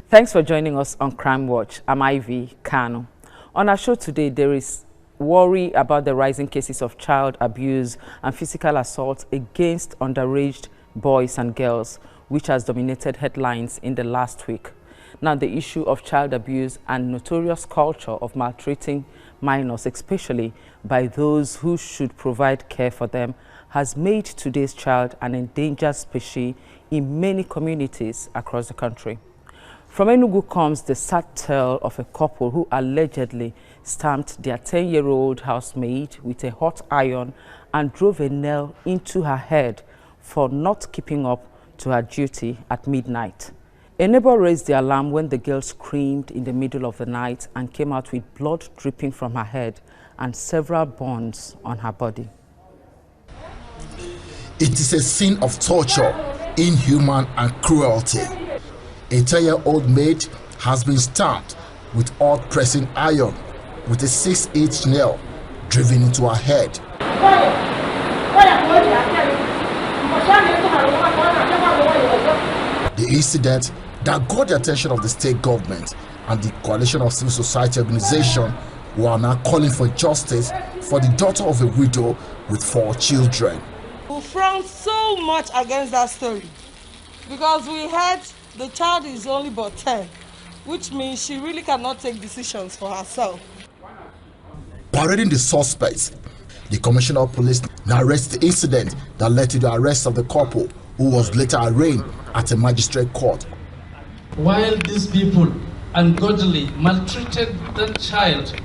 Thanks for joining us on Crime Watch. I'm Ivy Kanu. On our show today, there is worry about the rising cases of child abuse and physical assault against underage boys and girls, which has dominated headlines in the last week. Now, the issue of child abuse and notorious culture of maltreating minors, especially by those who should provide care for them, has made today's child an endangered species in many communities across the country. From Enugu comes the sad tale of a couple who allegedly stamped their 10-year-old housemaid with a hot iron and drove a nail into her head for not keeping up to her duty at midnight. A neighbor raised the alarm when the girl screamed in the middle of the night and came out with blood dripping from her head and several burns on her body. It is a scene of torture, inhuman and cruelty. A 10-year-old maid has been stamped with hot-pressing iron with a 6-inch nail driven into her head. The incident that got the attention of the state government and the coalition of civil society organizations who are now calling for justice for the daughter of a widow with 4 children. We frown so much against that story because we heard the child is only but 10, which means she really cannot take decisions for herself. Parading the suspects, the Commissioner of Police narrates the incident that led to the arrest of the couple, who was later arraigned at a magistrate court. While these people ungodly maltreated the child,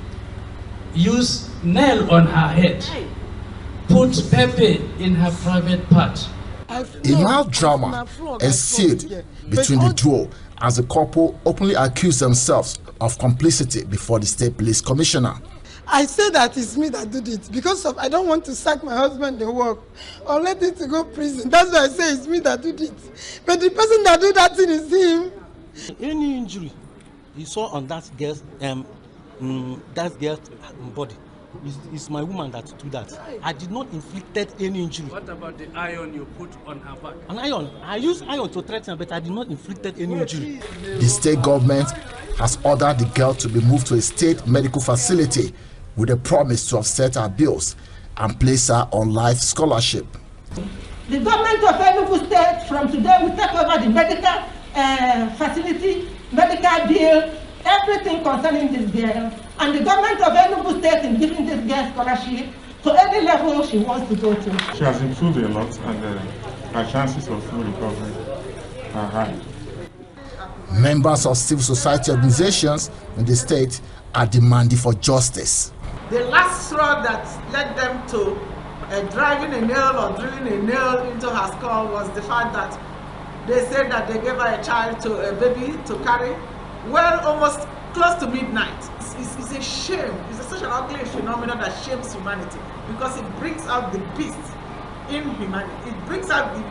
used nail on her head, put pepper in her private part. A mild drama ensued between the duo as the couple openly accused themselves of complicity before the state police commissioner. I say that it's me that did it because I don't want to sack my husband and work or let him to go prison. That's why I say it's me that did it. But the person that did that thing is him. Any injury you saw on that girl's body, it's my woman that did that. I did not inflicted any injury. What about the iron you put on her back? An iron. I used iron to threaten her, but I did not inflicted any injury. The state government has ordered the girl to be moved to a state medical facility with a promise to offset her bills and place her on life scholarship. The government of Enugu State from today will take over the medical facility, medical bill, everything concerning this girl, and the government of Enugu State is giving this girl scholarship to any level she wants to go to. She has improved a lot, and her chances of full recovery are high. Members of civil society organizations in the state are demanding for justice. The last straw that led them to driving a nail or drilling a nail into her skull was the fact that they said that they gave her a baby to carry, well, almost close to midnight. It's a shame. It's such an ugly phenomenon that shames humanity because it brings out the beast in humanity. It brings out the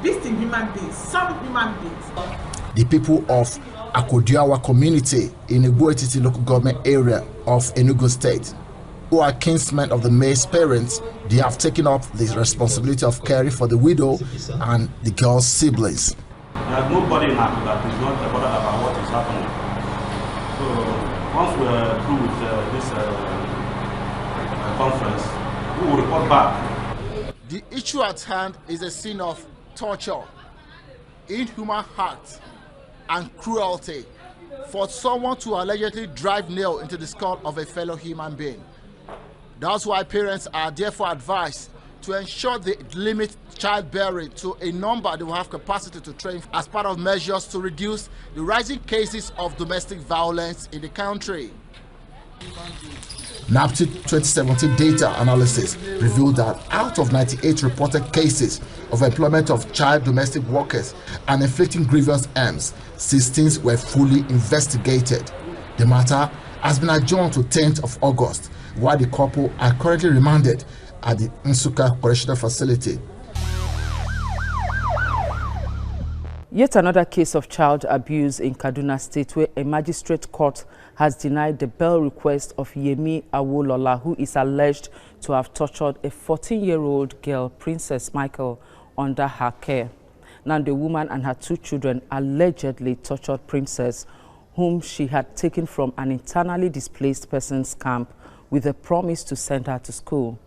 beast in human beings, some human beings. The people of Akodiawa community in Enugu local government area of Enugu State, who are kinsmen of the Maid's parents, they have taken up the responsibility of caring for the widow and the girl's siblings. There's nobody in Akodiawa that is not bothered about what is happening. So once we're through with this conference, we will report back. The issue at hand is a scene of torture, inhuman acts, and cruelty for someone to allegedly drive nail into the skull of a fellow human being. That's why parents are therefore advised to ensure they limit childbearing to a number they will have capacity to train as part of measures to reduce the rising cases of domestic violence in the country. NAPTIP 2017 data analysis revealed that out of 98 reported cases of employment of child domestic workers and inflicting grievous harms, 16 were fully investigated. The matter has been adjourned to 10th of August, while the couple are currently remanded at the Nsukka Correctional Facility. Yet another case of child abuse in Kaduna State, where a magistrate court has denied the bail request of Yemi Awolola, who is alleged to have tortured a 14-year-old girl, Princess Michael, under her care. Now, the woman and her 2 children allegedly tortured Princess whom she had taken from an internally displaced persons camp with a promise to send her to school.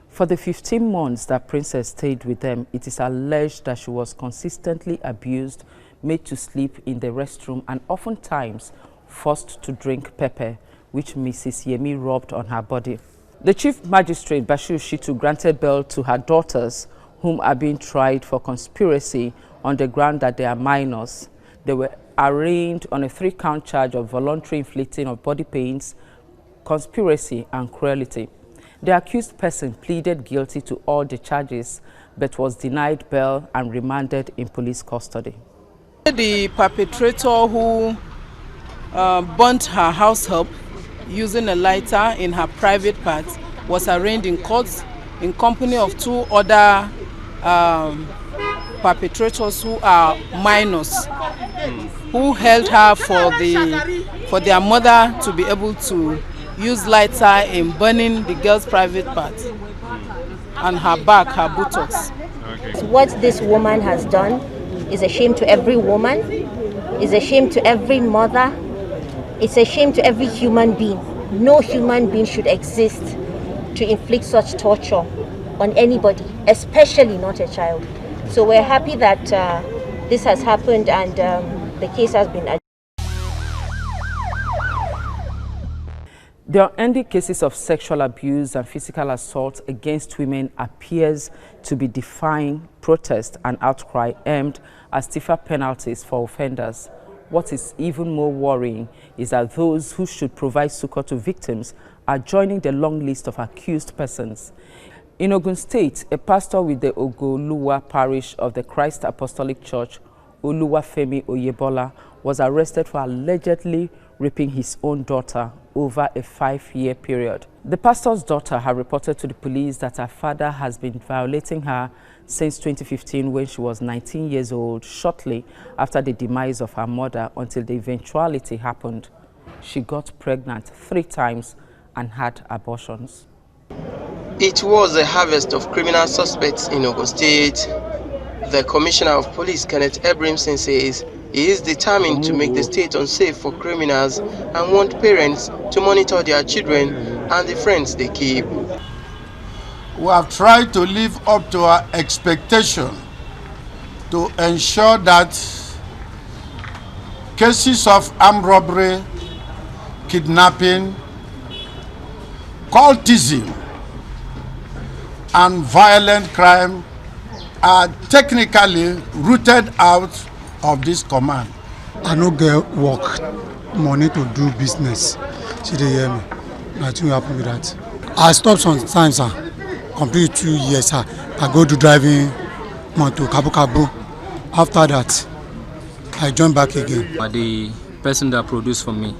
For the 15 months that Princess stayed with them, it is alleged that she was consistently abused, made to sleep in the restroom, and oftentimes forced to drink pepper, which Mrs. Yemi rubbed on her body. The Chief Magistrate, Bashir Shitu, granted bail to her daughters, whom are being tried for conspiracy on the ground that they are minors. They were arraigned on a 3-count charge of voluntary inflicting of body pains, conspiracy, and cruelty. The accused person pleaded guilty to all the charges, but was denied bail and remanded in police custody. The perpetrator who burnt her house help using a lighter in her private part was arraigned in court in company of 2 other perpetrators who are minors, who held her for their mother to be able to use lighter in burning the girl's private part and her back, her buttocks. What this woman has done is a shame to every woman, is a shame to every mother, it's a shame to every human being. No human being should exist to inflict such torture on anybody, especially not a child. So we're happy that this has happened and the case has been adjourned. The unending cases of sexual abuse and physical assault against women appears to be defying protest and outcry aimed at stiffer penalties for offenders. What is even more worrying is that those who should provide succor to victims are joining the long list of accused persons. In Ogun State, a pastor with the Ogoluwa parish of the Christ Apostolic Church, Oluwafemi Oyebola, was arrested for allegedly raping his own daughter over a 5-year period. The pastor's daughter had reported to the police that her father has been violating her since 2015 when she was 19 years old, shortly after the demise of her mother, until the eventuality happened. She got pregnant 3 times and had abortions. It was a harvest of criminal suspects in Ogun State. The Commissioner of Police, Kenneth Ebrimson, says he is determined to make the state unsafe for criminals and want parents to monitor their children and the friends they keep. We have tried to live up to our expectation to ensure that cases of armed robbery, kidnapping, cultism, and violent crime are technically rooted out of this command. I no get work, money to do business. She dey hear me. Nothing will happen with that. I stop sometimes, sir. Complete 2 years, sir. I go to driving motor, Kabu. After that, I join back again. The person that produced for me,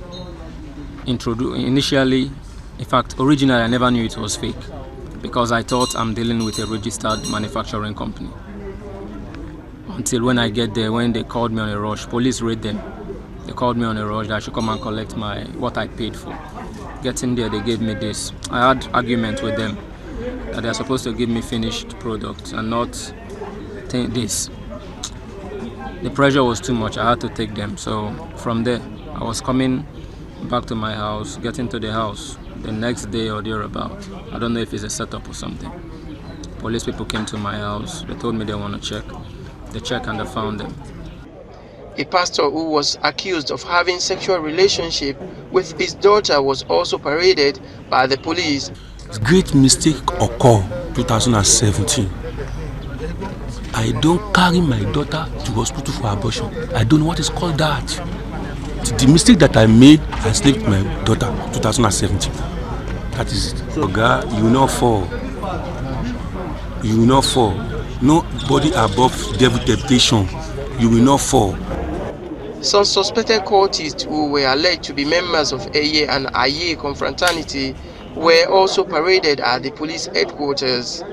initially, in fact, originally, I never knew it was fake because I thought I'm dealing with a registered manufacturing company. Until when I get there, when they called me on a rush, police raid them. They called me on a rush that I should come and collect what I paid for. Getting there, they gave me this. I had argument with them that they're supposed to give me finished products and not this. The pressure was too much. I had to take them. So from there, I was coming back to my house, getting to the house the next day or thereabout. I don't know if it's a setup or something. Police people came to my house. They told me they want to check. They checked and they found them. A pastor who was accused of having sexual relationship with his daughter was also paraded by the police. Great mistake occurred 2017. I don't carry my daughter to hospital for abortion. I don't know what is called that. The mistake that I made, I slept with my daughter 2017. That is it. So God, you will not fall. You will not fall. Nobody above devil temptation. You will not fall. Some suspected cultists who were alleged to be members of Eye and Aye confraternity were also paraded at the police headquarters.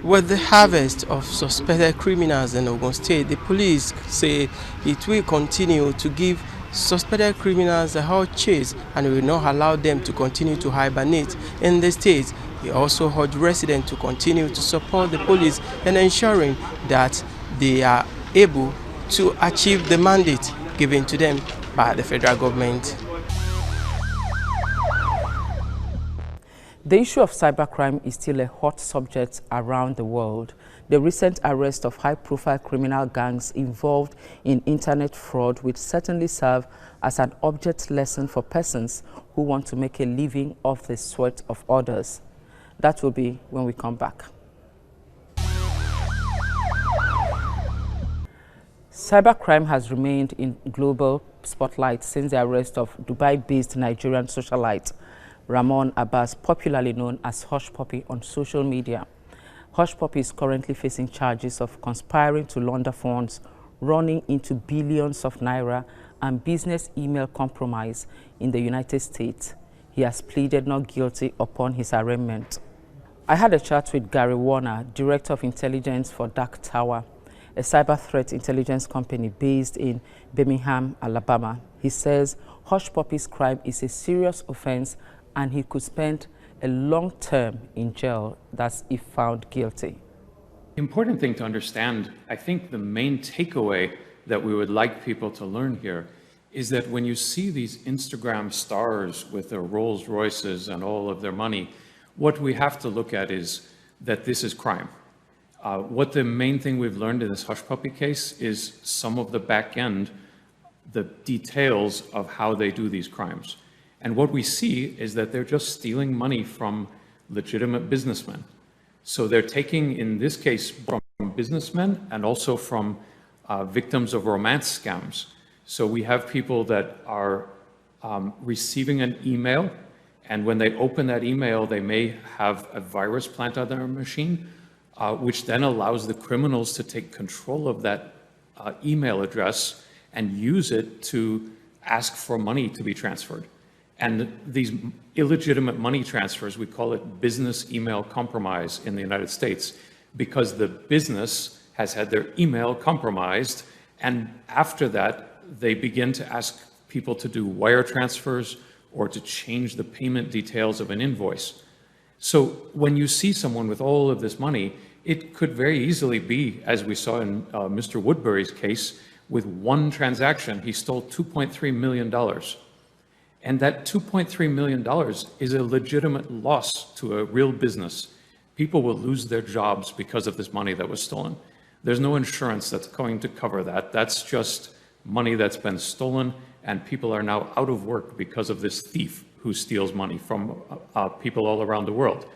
With the harvest of suspected criminals in Ogun State, the police say it will continue to give suspected criminals a hard chase and will not allow them to continue to hibernate in the state. They also urge residents to continue to support the police in ensuring that they are able to achieve the mandate given to them by the federal government. The issue of cybercrime is still a hot subject around the world. The recent arrest of high-profile criminal gangs involved in internet fraud will certainly serve as an object lesson for persons who want to make a living off the sweat of others. That will be when we come back. Cybercrime has remained in global spotlight since the arrest of Dubai-based Nigerian socialite Ramon Abbas, popularly known as Hush Puppy on social media. Hush Puppy is currently facing charges of conspiring to launder funds running into billions of naira and business email compromise in the United States. He has pleaded not guilty upon his arraignment. I had a chat with Gary Warner, Director of Intelligence for Dark Tower, a cyber threat intelligence company based in Birmingham, Alabama. He says Hush Puppy's crime is a serious offense and he could spend a long term in jail, that's if found guilty. The important thing to understand, I think the main takeaway that we would like people to learn here is that when you see these Instagram stars with their Rolls Royces and all of their money, what we have to look at is that this is crime. What the main thing we've learned in this Hush Puppy case is some of the back end, the details of how they do these crimes. And what we see is that they're just stealing money from legitimate businessmen. So they're taking, in this case, from businessmen and also from victims of romance scams. So we have people that are receiving an email, and when they open that email, they may have a virus planted on their machine, which then allows the criminals to take control of that email address and use it to ask for money to be transferred. And these illegitimate money transfers, we call it business email compromise in the United States, because the business has had their email compromised, and after that, they begin to ask people to do wire transfers or to change the payment details of an invoice. So when you see someone with all of this money, it could very easily be, as we saw in Mr. Woodbury's case, with one transaction, he stole $2.3 million. And that $2.3 million is a legitimate loss to a real business. People will lose their jobs because of this money that was stolen. There's no insurance that's going to cover that. That's just money that's been stolen, and people are now out of work because of this thief who steals money from people all around the world.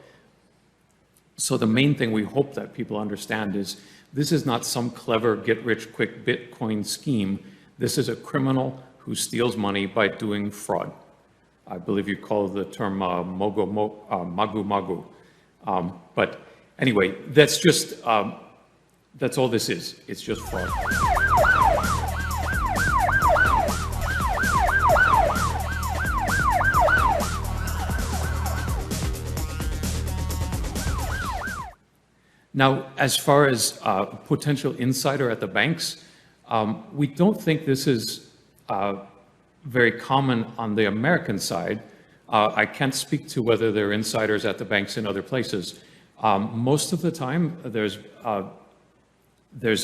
So the main thing we hope that people understand is this is not some clever get-rich-quick Bitcoin scheme. This is a criminal who steals money by doing fraud. I believe you call the term magu-magu. But anyway, that's just, that's all this is. It's just fraud. Now, as far as potential insider at the banks, we don't think this is very common on the American side. I can't speak to whether there are insiders at the banks in other places. Most of the time, there's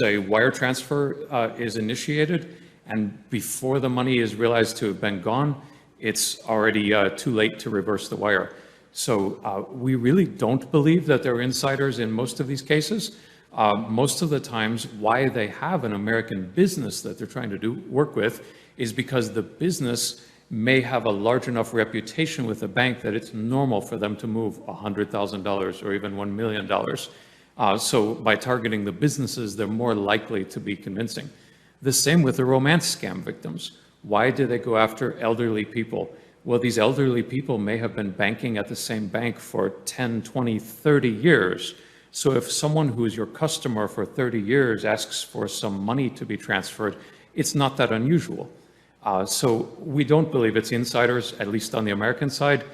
a wire transfer is initiated, and before the money is realized to have been gone, it's already too late to reverse the wire. So we really don't believe that there are insiders in most of these cases. Most of the times, why they have an American business that they're trying to work with is because the business may have a large enough reputation with the bank that it's normal for them to move $100,000 or even $1 million. So by targeting the businesses, they're more likely to be convincing. The same with the romance scam victims. Why do they go after elderly people? Well, these elderly people may have been banking at the same bank for 10, 20, 30 years. So if someone who is your customer for 30 years asks for some money to be transferred, it's not that unusual. So we don't believe it's insiders, at least on the American side.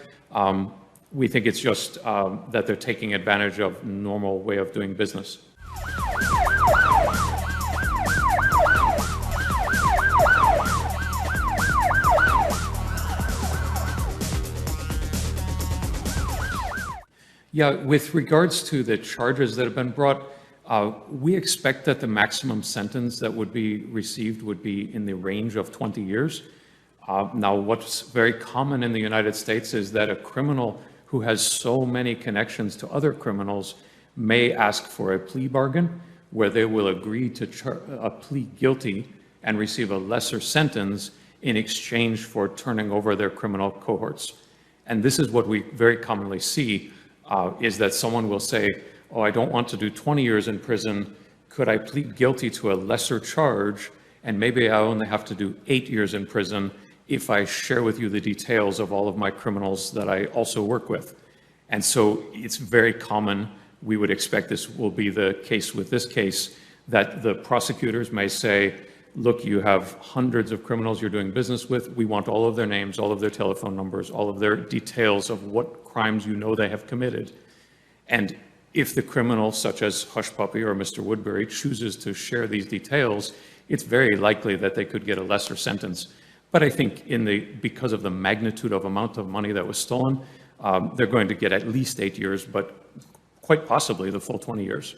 We think it's just that they're taking advantage of normal way of doing business. Yeah, with regards to the charges that have been brought, we expect that the maximum sentence that would be received would be in the range of 20 years. Now, what's very common in the United States is that a criminal who has so many connections to other criminals may ask for a plea bargain where they will agree to plead guilty and receive a lesser sentence in exchange for turning over their criminal cohorts. And this is what we very commonly see, is that someone will say, oh, I don't want to do 20 years in prison. Could I plead guilty to a lesser charge? And maybe I only have to do 8 years in prison if I share with you the details of all of my criminals that I also work with. And so it's very common, we would expect this will be the case with this case, that the prosecutors may say, look, you have hundreds of criminals you're doing business with. We want all of their names, all of their telephone numbers, all of their details of what crimes you know they have committed. And if the criminal, such as Hush Puppy or Mr. Woodbury, chooses to share these details, it's very likely that they could get a lesser sentence. But I think because of the magnitude of amount of money that was stolen, they're going to get at least 8 years, but quite possibly the full 20 years.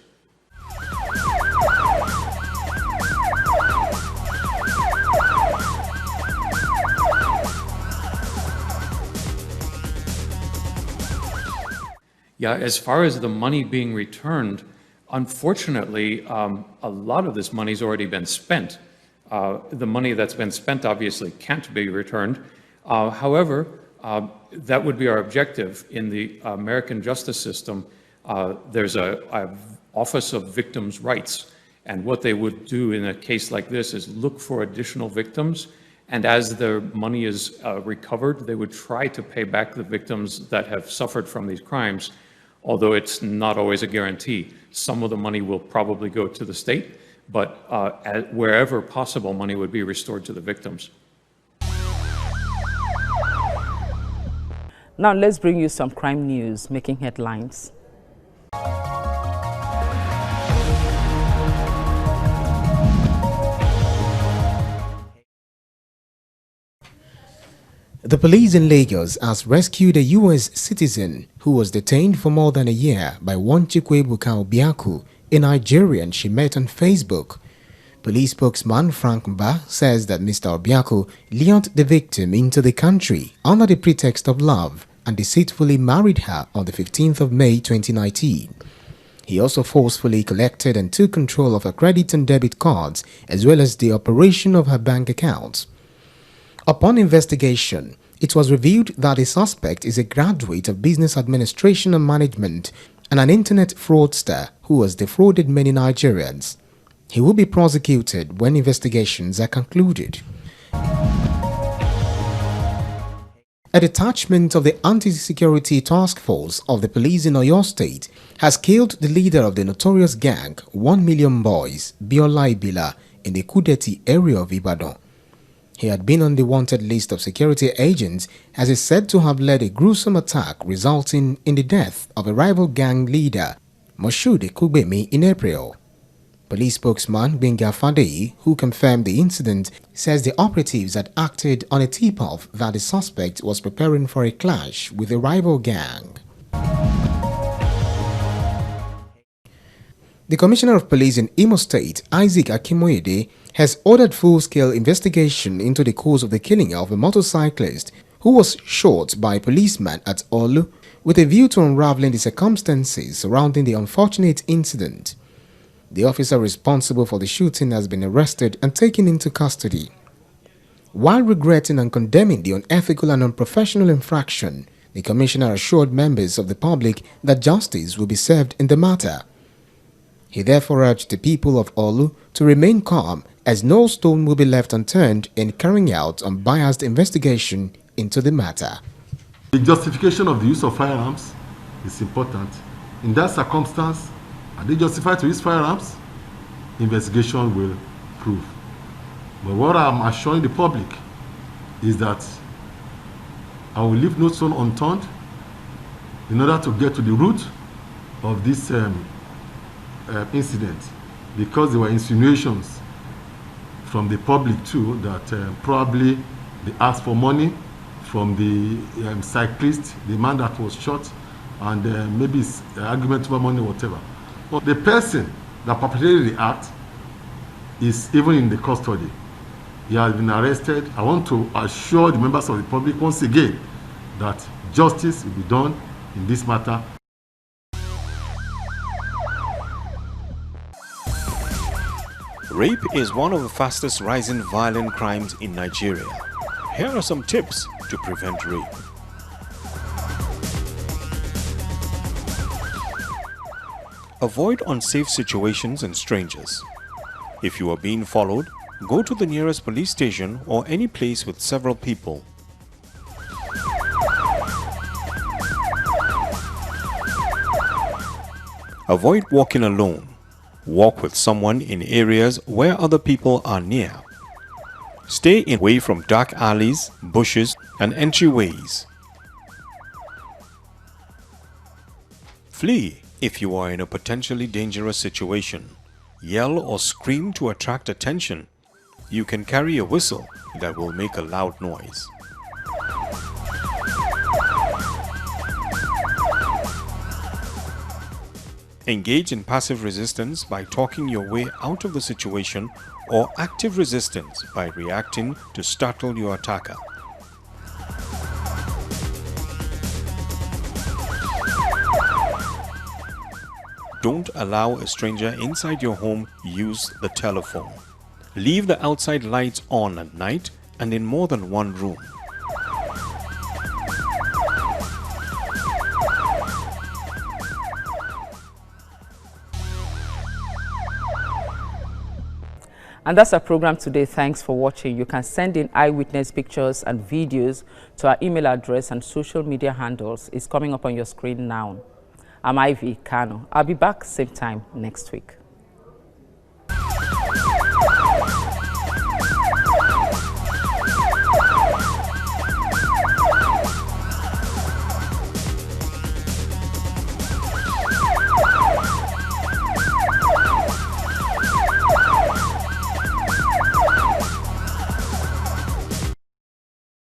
Yeah, as far as the money being returned, unfortunately, a lot of this money's already been spent. The money that's been spent obviously can't be returned. However, that would be our objective. In the American justice system, there's a Office of Victims' Rights. And what they would do in a case like this is look for additional victims. And as the money is recovered, they would try to pay back the victims that have suffered from these crimes, although it's not always a guarantee. Some of the money will probably go to the state, but wherever possible, money would be restored to the victims. Now let's bring you some crime news making headlines. The police in Lagos has rescued a U.S. citizen who was detained for more than a year by one Chukwuebuka Obiaku, a Nigerian she met on Facebook. Police spokesman Frank Mba says that Mr. Obiaku lured the victim into the country under the pretext of love and deceitfully married her on the 15th of May 2019. He also forcefully collected and took control of her credit and debit cards as well as the operation of her bank accounts. Upon investigation, it was revealed that the suspect is a graduate of business administration and management and an internet fraudster who has defrauded many Nigerians. He will be prosecuted when investigations are concluded. A detachment of the Anti-Security Task Force of the police in Oyo State has killed the leader of the notorious gang 1 Million Boys, Biola Ibila, in the Kudeti area of Ibadan. He had been on the wanted list of security agents as is said to have led a gruesome attack resulting in the death of a rival gang leader, Moshood Kugbemi, in April. Police spokesman Benga Fadeyi, who confirmed the incident, says the operatives had acted on a tip-off that the suspect was preparing for a clash with a rival gang. The Commissioner of Police in Imo State, Isaac Akimoyede, has ordered full-scale investigation into the cause of the killing of a motorcyclist who was shot by a policeman at Olu, with a view to unraveling the circumstances surrounding the unfortunate incident. The officer responsible for the shooting has been arrested and taken into custody. While regretting and condemning the unethical and unprofessional infraction, the Commissioner assured members of the public that justice will be served in the matter. He therefore urged the people of Olu to remain calm as no stone will be left unturned in carrying out unbiased investigation into the matter. The justification of the use of firearms is important. In that circumstance, are they justified to use firearms? Investigation will prove. But what I'm assuring the public is that I will leave no stone unturned in order to get to the root of this incident, because there were insinuations from the public too that probably they asked for money from the cyclist, the man that was shot, and maybe it's argument over money or whatever. But the person that perpetrated the act is even in the custody. He has been arrested. I want to assure the members of the public once again that justice will be done in this matter. Rape is one of the fastest rising violent crimes in Nigeria. Here are some tips to prevent rape. Avoid unsafe situations and strangers. If you are being followed, go to the nearest police station or any place with several people. Avoid walking alone. Walk with someone in areas where other people are near. Stay away from dark alleys, bushes, and entryways. Flee if you are in a potentially dangerous situation. Yell or scream to attract attention. You can carry a whistle that will make a loud noise. Engage in passive resistance by talking your way out of the situation, or active resistance by reacting to startle your attacker. Don't allow a stranger inside your home use the telephone. Leave the outside lights on at night and in more than one room. And that's our program today. Thanks for watching. You can send in eyewitness pictures and videos to our email address and social media handles. It's coming up on your screen now. I'm Ivy Kanu. I'll be back same time next week.